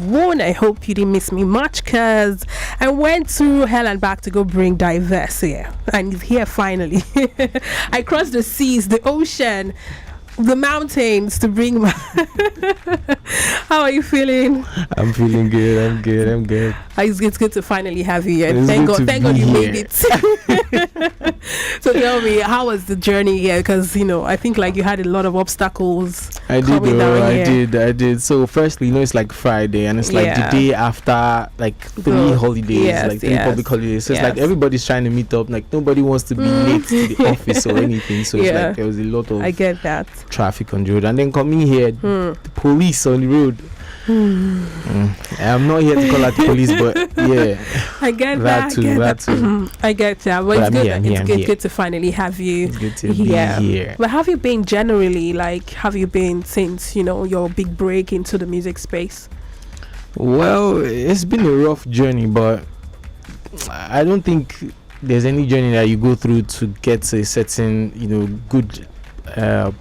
one. I hope you didn't miss me much, because I went through hell and back to go bring Dai Verse here, and he's here finally. I crossed the seas, the ocean, the mountains to bring my How are you feeling? I'm feeling good. I'm good. It's good to finally have you here. Thank God you made it. So tell me, how was the journey here? Because I think like you had a lot of obstacles. I did. So firstly, it's like Friday, and it's like the day after like three holidays, three public holidays. So it's like everybody's trying to meet up. Like nobody wants to be late to the office or anything. So it's like there was a lot of traffic on the road, and then coming here, the police on the road. I'm not here to call out the police, but yeah, I get that too. I get that, but it's good to finally have you. It's good to be here. But have you been generally, like, have you been since your big break into the music space? Well, it's been a rough journey, but I don't think there's any journey that you go through to get to a certain good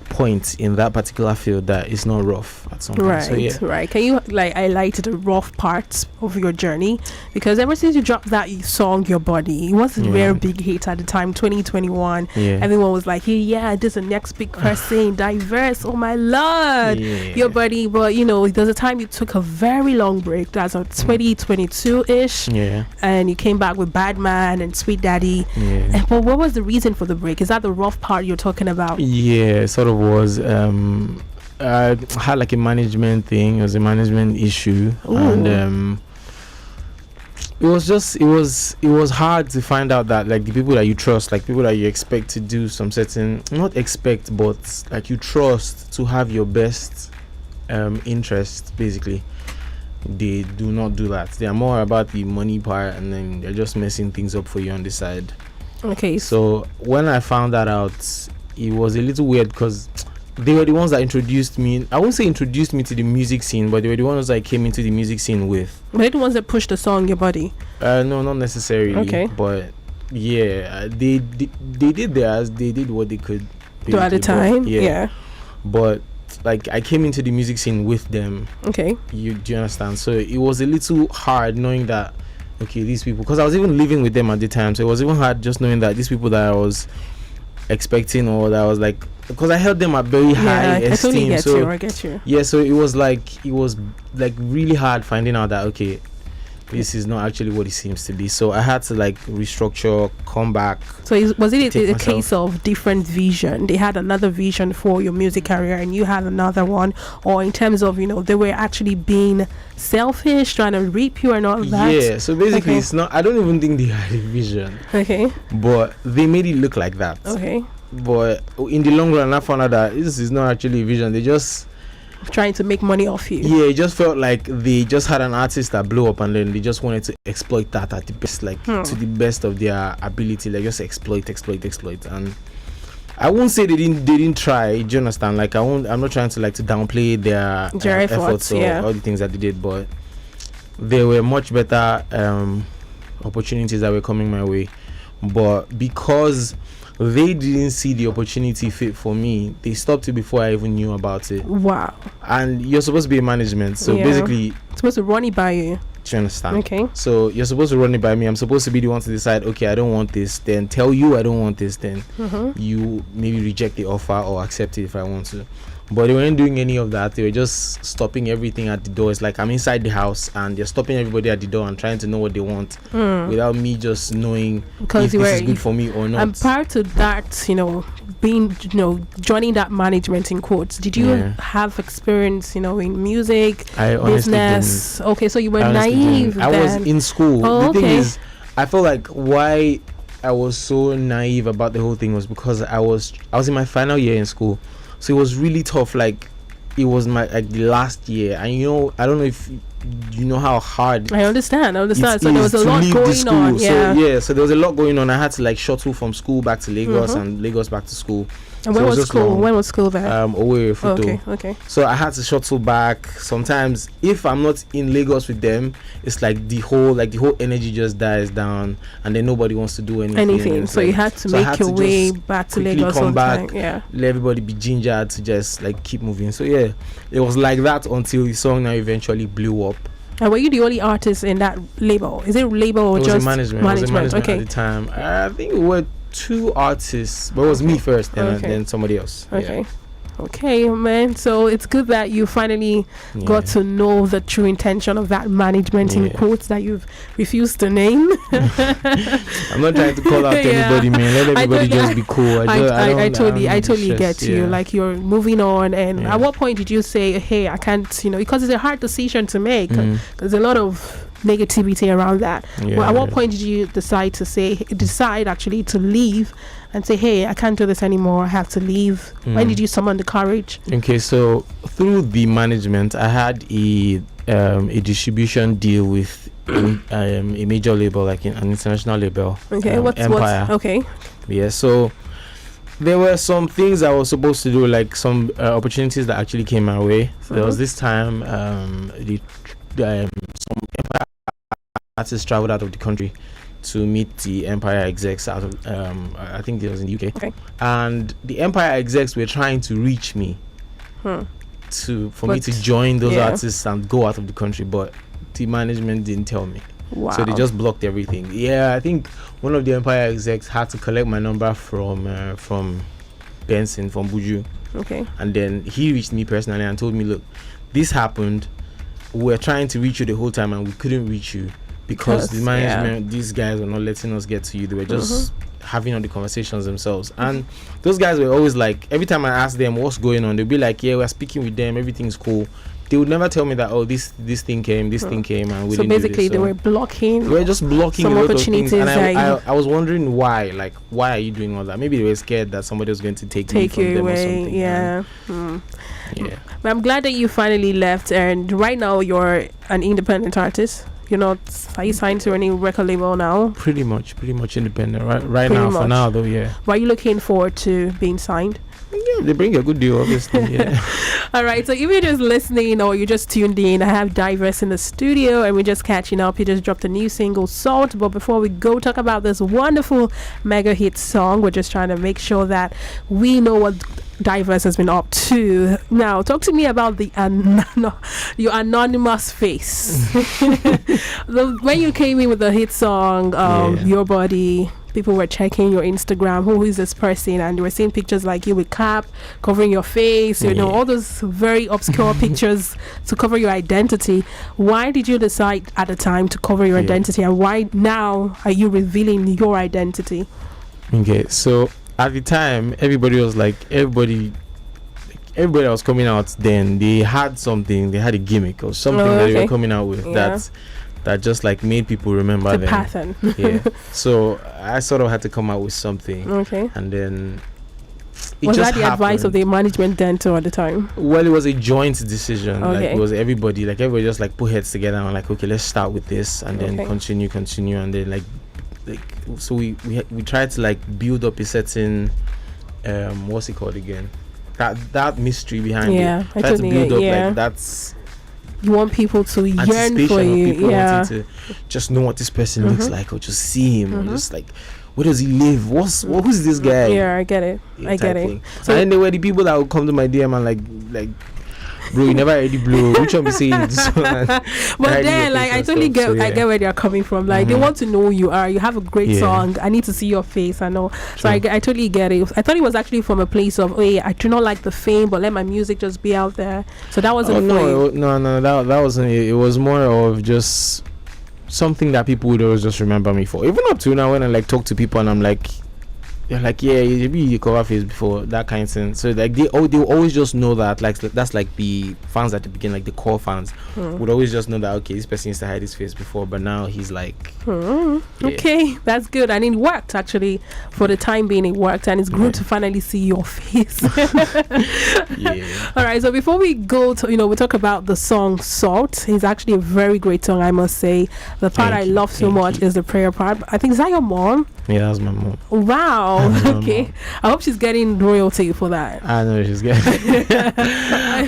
point in that particular field that is not rough at some point. Right. Can you highlight the rough parts of your journey? Because ever since you dropped that song, Your Body, it was a very big hit at the time, 2021. Everyone was like, hey, this is the next big person, Dai Verse, oh my lord, Your Body. But there's a time you took a very long break. That's 2022-ish, and you came back with Bad Man and Sweet Daddy. But what was the reason for the break? Is that the rough part you're talking about? Yeah, it sort of was. I had like a management thing. It was a management issue. Ooh. And it was hard to find out that like the people that you trust, like people that you expect to do some certain, not expect, but like you trust to have your best interest, basically, they do not do that. They are more about the money part, and then they're just messing things up for you on the side. Okay. So when I found that out, it was a little weird because they were the ones that introduced me. I won't say introduced me to the music scene, but they were the ones I came into the music scene with. They're the ones that pushed the song Your Body? No, not necessarily. Okay. But yeah, they did theirs. They did what they could do at the time. Yeah. But like I came into the music scene with them. Okay. Do you understand? So it was a little hard knowing that, okay, these people, because I was even living with them at the time, so it was even hard just knowing that these people that I was expecting, or that I was like, because I held them at very high esteem. I get you. Yeah, so it was like really hard finding out that, okay, this is not actually what it seems to be. So I had to like restructure, come back. So was it a case of different vision? They had another vision for your music career and you had another one, or in terms of they were actually being selfish, trying to reap you and all of that? Yeah, so basically it's not, I don't even think they had a vision. Okay. But they made it look like that. Okay. But in the long run, I found out that this is not actually a vision. They just trying to make money off you. Yeah, it just felt like they just had an artist that blew up, and then they just wanted to exploit that at the best, like to the best of their ability. Like just exploit. And I won't say they didn't try. Do you understand? Like I'm not trying to to downplay their efforts or all the things that they did, but there were much better opportunities that were coming my way. But because they didn't see the opportunity fit for me, they stopped it before I even knew about it. Wow. And you're supposed to be in management, so basically supposed to run it by you. Do you understand? Okay. So you're supposed to run it by me. I'm supposed to be the one to decide, okay, I don't want this, then tell you I don't want this, then you maybe reject the offer or accept it if I want to. But they weren't doing any of that. They were just stopping everything at the door. It's like I'm inside the house and they're stopping everybody at the door and trying to know what they want without me just knowing if this is good for me or not. And prior to that, being, joining that management in quotes, did you have experience, in music, business? Didn't. Okay, so you were naive then. I was in school. Oh, the thing is, I feel like why I was so naive about the whole thing was because I was in my final year in school. So it was really tough. Like it was my the last year, and I don't know if you know how hard. I understand. So there was a lot going on. So there was a lot going on. I had to shuttle from school back to Lagos and Lagos back to school. And when was school? When was school there? Okay. So I had to shuttle back. Sometimes if I'm not in Lagos with them, it's like the whole energy just dies down, and then nobody wants to do anything. So you had to make your way back to Lagos. Come back. Yeah. Let everybody be gingered to just keep moving. So yeah, it was like that until the song now eventually blew up. And were you the only artist in that label? Is it label or just management? It was management okay. at the time. I think we were 2 artists, but it was me first, then somebody else. Okay. Yeah. Okay, man. So it's good that you finally got to know the true intention of that management in quotes that you've refused to name. I'm not trying to call out anybody, man. Let everybody just be cool. I totally get you. Like, you're moving on, and at what point did you say, "Hey, I can't," because it's a hard decision to make. There's a lot of negativity around that. Well, at what point did you decide actually to leave and say, "Hey, I can't do this anymore, I have to leave"? When did you summon the courage? Okay, so through the management, I had a distribution deal with a major label, like an international label. Okay, Empire. Okay. Yeah, so there were some things I was supposed to do, like some opportunities that actually came my way. So there was this time some Empire artists traveled out of the country to meet the Empire execs out of I think it was in the UK. Okay. And the Empire execs were trying to reach me for me to join those artists and go out of the country, but the management didn't tell me. Wow. So they just blocked everything. Yeah, I think one of the Empire execs had to collect my number from Benson, from Buju. Okay. And then he reached me personally and told me, "Look, this happened. We're trying to reach you the whole time and we couldn't reach you because the management, these guys were not letting us get to you. They were just having all the conversations themselves." And those guys were always like, every time I asked them what's going on, they'd be like, "Yeah, we're speaking with them, everything's cool." They would never tell me that, "Oh, this thing came, and we so didn't basically do this." they were blocking. They were just blocking some a lot opportunities. Of things. And I was wondering why. Like, why are you doing all that? Maybe they were scared that somebody was going to take me from them away. Or something. Yeah. Yeah. But I'm glad that you finally left, and right now you're an independent artist. You're not. Are you signed to any record label now? Pretty much independent. Right now, for now though, yeah. Why are you looking forward to being signed? Yeah, they bring a good deal, obviously. Yeah. All right, so if you're just listening or you just tuned in, I have Dai Verse in the studio and we're just catching up. He just dropped a new single, Salt. But before we go talk about this wonderful mega hit song, we're just trying to make sure that we know what Dai Verse has been up to. Now, talk to me about your anonymous face. When you came in with the hit song, Your Body, people were checking your Instagram, who is this person, and they were seeing pictures like you with cap covering your face, all those very obscure pictures to cover your identity. Why did you decide at the time to cover your identity, and why now are you revealing your identity? Okay, so at the time, everybody that was coming out then, they had something, they had a gimmick or something that they were coming out with that just like made people remember the them. pattern. Yeah. So I sort of had to come out with something. Okay. And then was that the advice of the management then too at the time? Well, it was a joint decision. Okay. Like, it was everybody just like put heads together and like, okay, let's start with this and then continue and then like so we tried to like build up a certain what's it called again, that mystery behind it. Try to build up like that's, you want people to yearn for you, people wanting to just know what this person looks like, or just see him, or just like, where does he live, who's this guy? I get it. So and then there were the people that would come to my DM and like bro, you never already blow, which one be saying this one? But then like I totally get I get where they're coming from. Like they want to know who you are. You have a great song, I need to see your face. I know. So I totally get it. I thought it was actually from a place of, I do not like the fame, but let my music just be out there. So that wasn't no, that wasn't it. It was more of just something that people would always just remember me for. Even up to now, when I like talk to people and I'm like, you're like, you be cover face before, that kind of thing. So like they always just know that, like that's like the fans at the beginning, like the core fans would always just know that, okay, this person used to hide his face before, but now he's like okay, that's good. And it worked, actually. For the time being, it worked, and it's good to finally see your face. All right, so before we go to, we talk about the song Salt. It's actually a very great song, I must say. The part I love so much is the prayer part. I think, is that your mom? Yeah, that's my mom. Wow. Okay. I hope she's getting royalty for that. I know she's getting.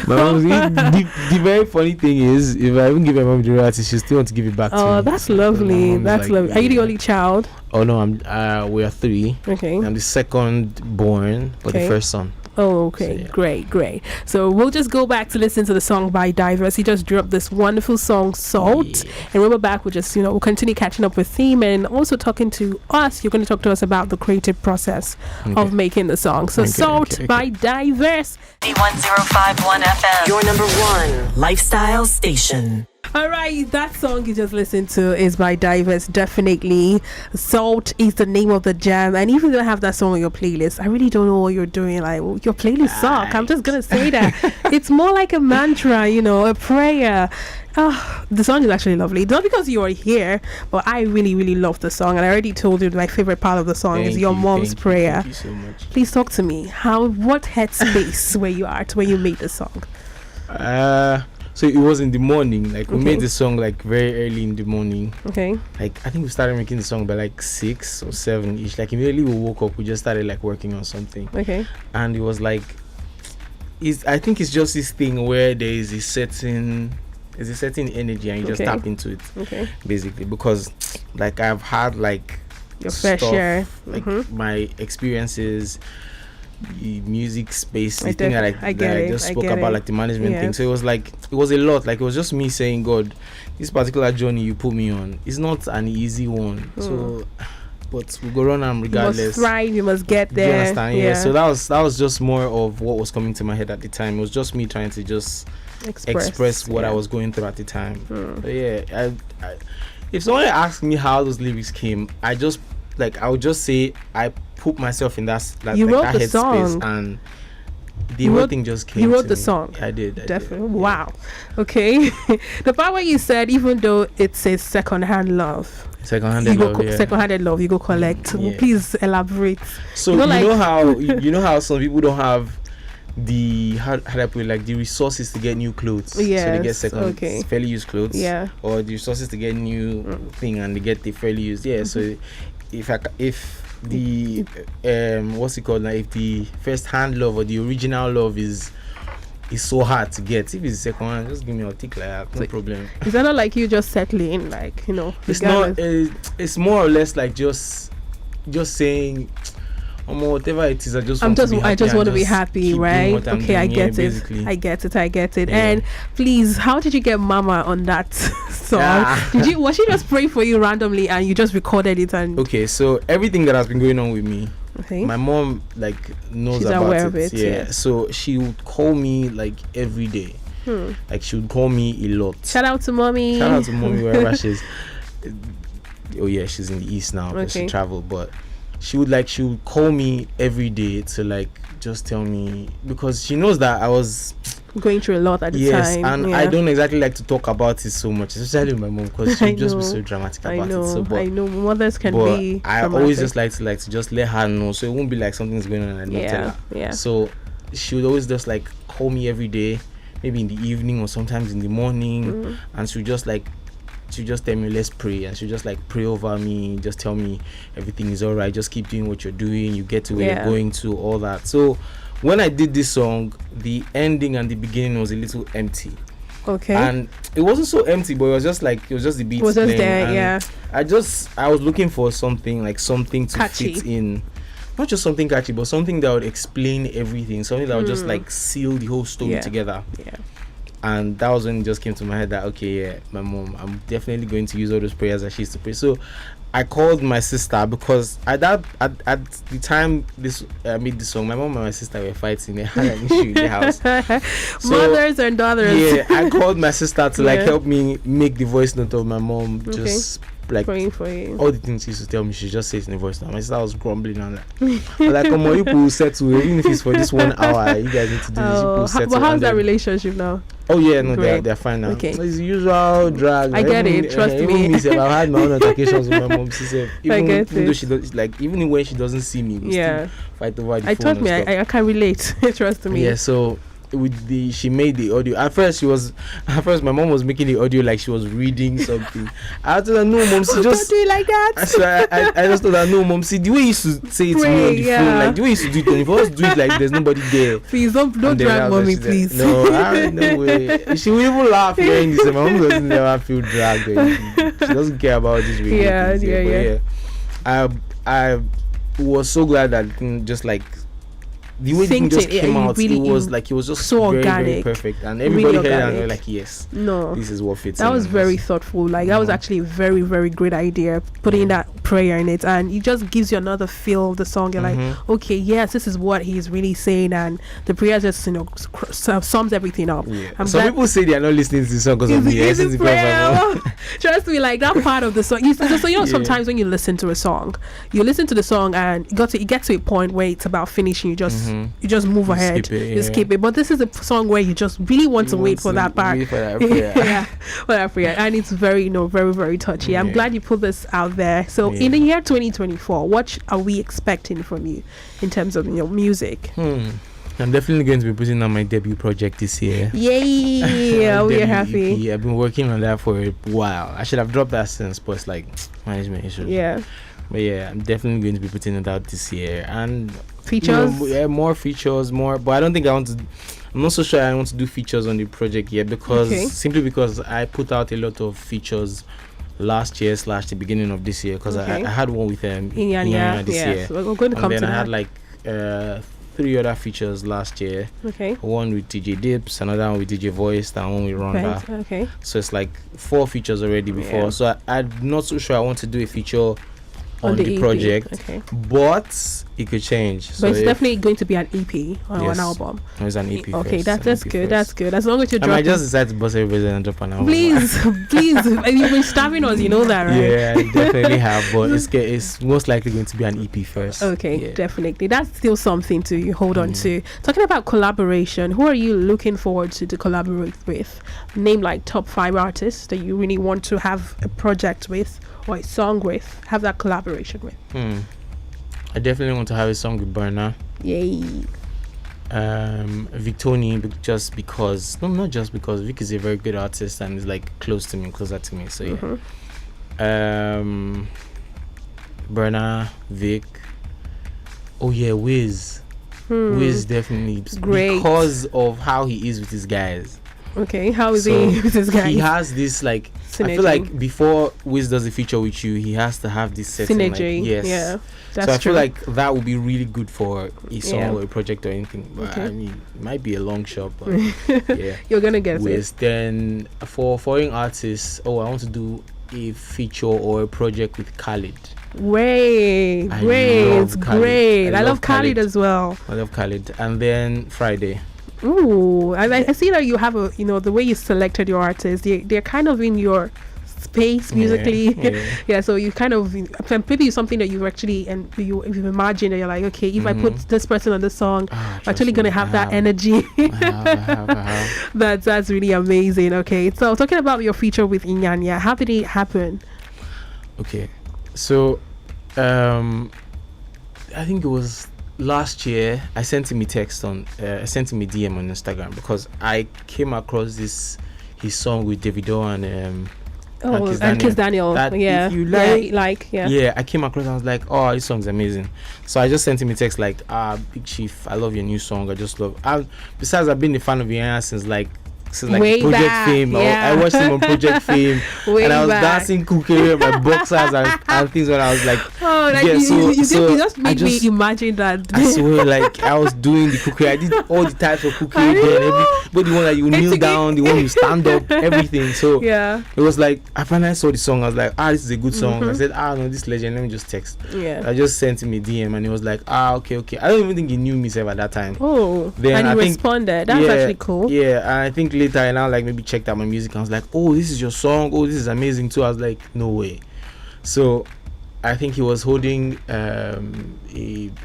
My mom. The very funny thing is, if I even give my mom the royalty, she still want to give it back to me. Oh, that's lovely. That's lovely. Are you the only child? Oh no, we are 3. Okay. I'm the second born, but the first son. Oh, okay. So, great. So we'll just go back to listen to the song by Dai Verse. He just dropped this wonderful song, Salt. Yeah. And when we're back, we'll just, we'll continue catching up with Theme and also talking to us. You're going to talk to us about the creative process of making the song. So Salt by Dai Verse. D1051 FM, your number one lifestyle station. All right, that song you just listened to is by Dai Verse. Definitely, Salt is the name of the jam. And even though I have that song on your playlist, I really don't know what you're doing. Like, your playlist suck. I'm just gonna say that. It's more like a mantra, a prayer. The song is actually lovely. Not because you are here, but I really, really love the song. And I already told you my favorite part of the song is your mom's prayer. Thank you so much. Please talk to me. What headspace where you are to when you made the song? So it was in the morning. Like, we made the song like very early in the morning. Okay. Like, I think we started making the song by like 6 or 7 ish. Like, immediately we woke up, we just started like working on something. Okay. And it was like, I think it's just this thing where there is a certain energy and you just tap into it. Okay. Basically, because like I've had like your fair share, like my experiences. The music space, the thing that I just spoke about, like the management thing. So it was a lot. Like, it was just me saying, God, this particular journey you put me on is not an easy one. So, but we go run and regardless. You must thrive. You must get there. Do you understand? Yeah. So that was just more of what was coming to my head at the time. It was just me trying to just express what I was going through at the time. But yeah, I, if someone asked me how those lyrics came, I would just say I put myself in that headspace, and the whole thing just came. You wrote the song. I did. Definitely. Wow. Okay. The part where you said, even though it says secondhand love, secondhanded love, you go collect. Please elaborate. So you know how some people don't have the how do I put it, like the resources to get new clothes. So they get fairly used clothes. Yeah. Or the resources to get new thing, and they get the fairly used. Yeah. So if the what's it called now, if the first hand love or the original love is so hard to get, if it's second hand, just give me a tick like that, no problem. Is that not like you just settling, like, it's not it's more or less like just saying whatever it is, I just want to be happy, right? Okay, I get it. I get it. Yeah. And please, how did you get Mama on that song? Was she just praying for you randomly and you just recorded it? And okay, so everything that has been going on with me, my mom knows about aware of it. Yeah, so she would call me like every day. Like, she would call me a lot. Shout out to mommy wherever she's. Oh yeah, she's in the east now, but she traveled, but she would call me every day to just tell me, because she knows that I was going through a lot at the time. And I don't exactly like to talk about it so much, especially with my mom, because she'd just be so dramatic about it. So, I know mothers can be I dramatic. always just like to just let her know, so it won't be like something's going on and I don't tell her. Yeah. So she would always just call me every day, maybe in the evening or sometimes in the morning, and she would just tell me, let's pray, and she'll just pray over me, just tell me everything is all right, just keep doing what you're doing, you get to where you're going to, all that. So when I did this song, the ending and the beginning was a little empty. Okay. And it wasn't so empty, but it was just the beats. It was just there, yeah. I was looking for something to catchy. Fit in. Not just something catchy, but something that would explain everything, something that would just seal the whole story together. Yeah. And that was when it just came to my head that my mom, I'm definitely going to use all those prayers that she used to pray. So I called my sister, because at the time I made this song, my mom and my sister were fighting. They had an issue in the house. So, mothers and daughters. Yeah, I called my sister to help me make the voice note of my mom, just praying for you. All the things she used to tell me, she just says in the voice note. My sister was grumbling and come on, you people settle, even if it's for this 1 hour, you guys need to do this. But how's that relationship now? Oh yeah, no, they're fine now. Okay. It's the usual drag. I get it. Trust me. I've had my own altercations with my mom. She said, even though she does, even when she doesn't see me, we still fight over the phone. I can relate. Trust me. Yeah. So she made the audio. At first my mom was making the audio like she was reading something. I told her, no, mom, she just don't do it like that. So I just told her, no, mom, see, the way you used to say it to me on the phone, the way you used to do it, if I was do it there's nobody there. Please don't drag mommy, please. No way. She will even laugh hearing this. My mom doesn't ever feel dragged. She doesn't care about this really. Yeah. I was so glad that just the way the thing just came out, really, it was like, it was just so very, organic, very perfect, and everybody really heard it and they were like, yes, no, this is what fits. That was very thoughtful. Like, that was actually a very, very great idea, putting that prayer in it, and it just gives you another feel of the song. You're like, okay, yes, this is what he's really saying, and the prayer just, you know, sums everything up. Some people say they are not listening to the song because of the essence. Trust me, like, that part of the song, so you know, sometimes when you listen to a song, you listen to the song and it gets to a point where it's about finishing, you just move ahead, you skip it. But this is a song where you just really want to wait for that part, for that prayer. And it's very, you know, very, very touchy. I'm glad you put this out there. So in the year 2024, what are we expecting from you in terms of, you know, music? I'm definitely going to be putting on my debut project this year. Yay! We are happy. EP. I've been working on that for a while. I should have dropped that since, but it's like management issues. Yeah. But yeah, I'm definitely going to be putting it out this year, and features. You know, more features, more. But I don't think I want to. I'm not so sure I want to do features on the project yet, because simply because I put out a lot of features last year / the beginning of this year, because I had one with Inyanya this year. We're going to come to that. And then I had like 3 other features last year. One with DJ Dips, another one with DJ Voice, and one with Ronda. So it's like 4 features already before. So I'm not so sure I want to do a feature on the project, but it could change. So it's definitely going to be an EP or an album. No, it's an EP. Okay, that's good. That's good. As long as you're dropping. I might just decide to bust everybody and drop an album. Please. You've been starving us, you know that, right? Yeah, I definitely have, but it's most likely going to be an EP first. Okay, definitely. That's still something to hold on to. Talking about collaboration, who are you looking forward to collaborate with? Name like top 5 artists that you really want to have a project with, or a song with, have that collaboration with. I definitely want to have a song with Burna. Yay. Victoni, just because, not just because Vic is a very good artist and is like closer to me. So yeah. Burna, Vic. Oh yeah, Wiz. Wiz definitely, great, because of how he is with his guys. Okay, how is he with his guys? He has this like synergy. I feel like before Wiz does a feature with you, he has to have this certain synergy. Like, yes. Yeah, that's so I true. feel like that would be really good for a song or a project or anything. But I mean, it might be a long shot, but yeah, you're gonna get Wiz. it. Then for foreign artists, I want to do a feature or a project with Khalid. Great. It's great. I love Khalid as well. I love Khalid. And then Friday. Ooh, I see that you have the way you selected your artists, they're kind of in your space musically. So you kind of, maybe something that you've actually, and you've imagined, and you're like, okay, if I put this person on the song, I'm actually going to have that energy. I have. That's really amazing. Okay, so talking about your feature with Inyanya, how did it happen? Okay, so I think it was last year. I sent him a text I sent him a DM on Instagram, because I came across his song with Davido and Kiss Daniel. That yeah, if you yeah. I came across and I was like, oh, this song's amazing. So I just sent him a text like, Big Chief, I love your new song. I just love. Besides, I've been a fan of Inyanya since way Project back, Fame. yeah. I watched him on Project Fame, and I was dancing kukere with my boxers and things when I was like, you just made me imagine that. I swear, like I was doing the kukere. I did all the types of kukere then, but the one that you kneel down, the one you stand up, everything. So yeah, it was like I finally saw the song. I was like, this is a good song. I said, no, this legend. Let me just text. Yeah, I just sent him a DM, and he was like, okay. I don't even think he knew me at that time. Oh, then and he responded. That's actually cool. Yeah, and I think later I now like maybe checked out my music. I was like, oh, this is your song. Oh, this is amazing too. I was like, no way. So I think he was holding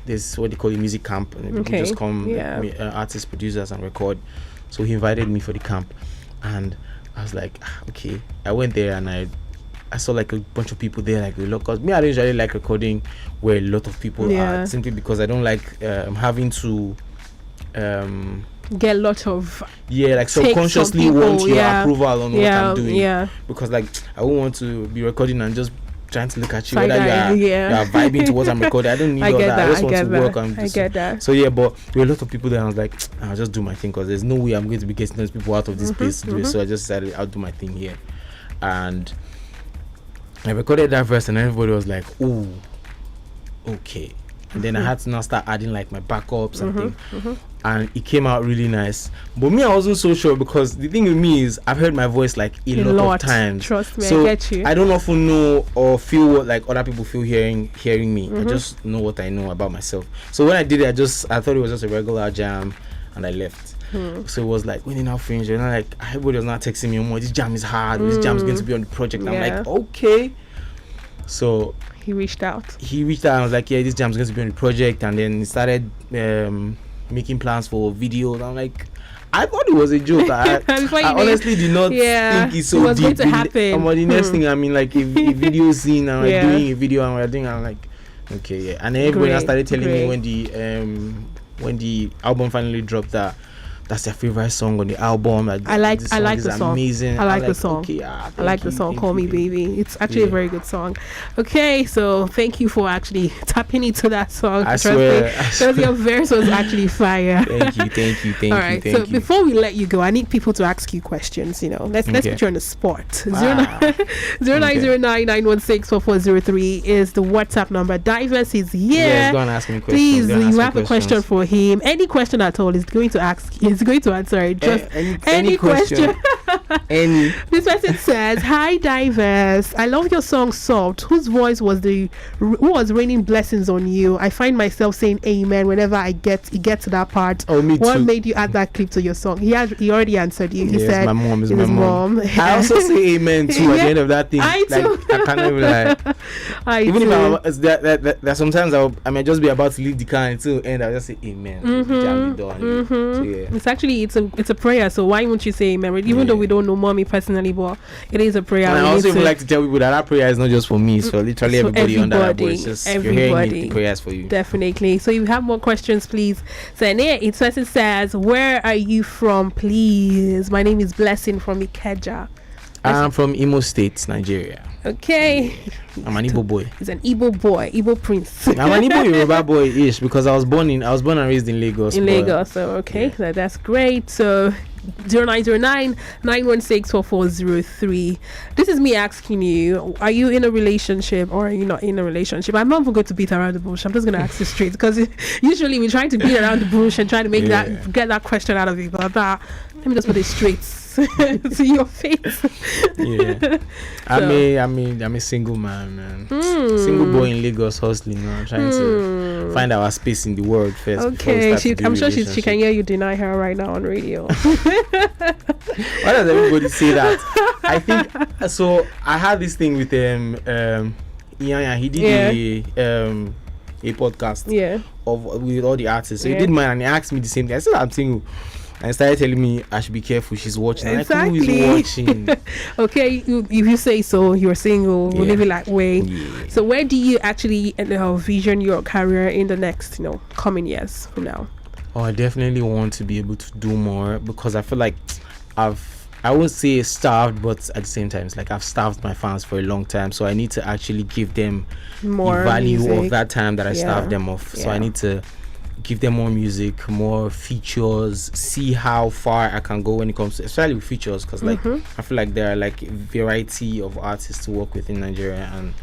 this what they call a music camp, and people just come, artists, producers, and record. So he invited me for the camp, and I was like, okay. I went there and I saw like a bunch of people there, like a lot. Cause me, I don't usually like recording where a lot of people are, simply because I don't like having to get a lot of like subconsciously want your approval on what I'm doing, because like I won't want to be recording and just trying to look at you whether you are vibing to what I'm recording. I don't need all that. I just want to work on this. I get that. So but there were a lot of people there, and I was like, I'll just do my thing, because there's no way I'm going to be getting those people out of this place to do it. So I just decided I'll do my thing here, and I recorded that verse, and everybody was like, oh, okay. and then I had to now start adding like my backups and things. And it came out really nice. But me, I wasn't so sure, because the thing with me is I've heard my voice like a lot of times. Trust me, so I get you. I don't often know or feel what like other people feel hearing me. I just know what I know about myself. So when I did it, I thought it was just a regular jam, and I left. So it was like when in our fringe, and like everybody was not texting me anymore. This jam is hard. This jam is going to be on the project. I'm like, okay. So he reached out and was like, yeah, this jam is going to be on the project, and then he started making plans for videos. I'm like, I thought it was a joke. I honestly did not think it's so it was deep. Going to happen. The next thing, I mean, like a video scene, and we're doing a video, and we're doing. I'm like, okay, yeah. And then everybody started telling me when the album finally dropped that that's their favorite song on the album. I like the song. Amazing. I like the song. Okay, I like the song. Call Me Baby. It's actually a very good song. Okay, so thank you for actually tapping into that song. I swear. Because your verse was actually fire. Thank you. All right. So before we let you go, I need people to ask you questions. Let's put you on the spot. 0909-916-4403 is the WhatsApp number. Dai Verse is here. Yes, go and ask me questions. Please, you have a question for him. Any question at all is going to ask. He's going to answer it. Just any question. Any. This person says, "Hi Dai Verse, I love your song Salt. Whose voice was who was raining blessings on you? I find myself saying amen whenever I get to that part. Oh, me what too. made you add that clip to your song?" He already answered you. He said my mom is my mom. I also say amen too at the end of that thing. I too. I can't even lie. Even if that sometimes I might just be about to leave the car until end, I'll just say amen. So, yeah. It's actually it's a prayer, so why won't you say amen? Even though we don't know mommy personally, but it is a prayer. And I also even like to tell people that prayer is not just for me, so literally everybody under that voice. Just everybody. You're hearing the prayers for you. Definitely. So you have more questions, please. So it person says, "Where are you from, please? My name is Blessing from Ikeja." I'm from Imo State, Nigeria. Okay. I'm an Igbo boy. He's an Igbo boy, Igbo prince. I'm an Igbo Yoruba boy-ish because I was born and raised in Lagos. So okay, yeah. That's great. So 0909-916-4403. This is me asking you, are you in a relationship or are you not in a relationship? I'm not even going to beat around the bush. I'm just going to ask you straight, because usually we try to beat around the bush and try to make get that question out of you, but let me just put it straight to your face. Yeah. I'm a single man. Single boy in Lagos hustling. I'm trying to find our space in the world first. Okay, I'm sure she can hear you deny her right now on radio. Why does everybody say that? I think so. I had this thing with Ian. He did a podcast with all the artists. So he did mine and he asked me the same thing. I said I'm single. And started telling me I should be careful. She's watching. Exactly. Like, who is watching? Okay, if you say so, you're single. We'll leave it that way. Yeah. So where do you actually vision your career in the next, coming years from now? Oh, I definitely want to be able to do more, because I feel like I won't say starved, but at the same time, it's like I've starved my fans for a long time. So I need to actually give them more the value music. of that time that I starved them off. So I need to give them more music, more features, see how far I can go when it comes to, especially with features, because I feel like there are like a variety of artists to work with in Nigeria, and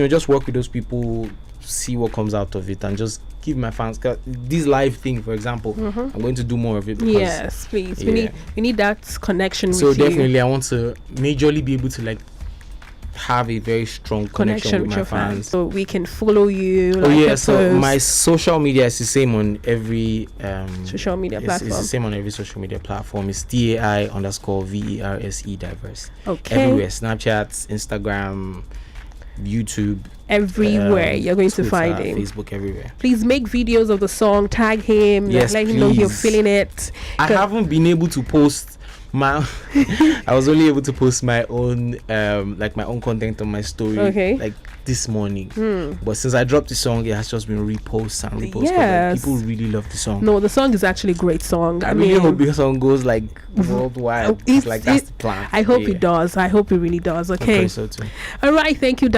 just work with those people, see what comes out of it, and just give my fans this live thing, for example. I'm going to do more of it because, yes, please. We need that connection with you. So definitely I want to majorly be able to like have a very strong connection with my fans, so we can follow you. So my social media is the same on every social media platform. It's the same on every social media platform. It's DAI_VERSE Diverse. Okay. Everywhere: Snapchat, Instagram, YouTube, everywhere. You're going Twitter, to find him. Facebook, everywhere. Please make videos of the song, tag him, let him know you're feeling it. I haven't been able to post I was only able to post my own my own content on my story like this morning, but since I dropped the song, it has just been reposts and reposts. Yes. People really love the song. No, the song is actually a great song. I really hope the song goes like worldwide. That's the plan. I hope it does. I hope it really does. Okay. So too. All right, thank you.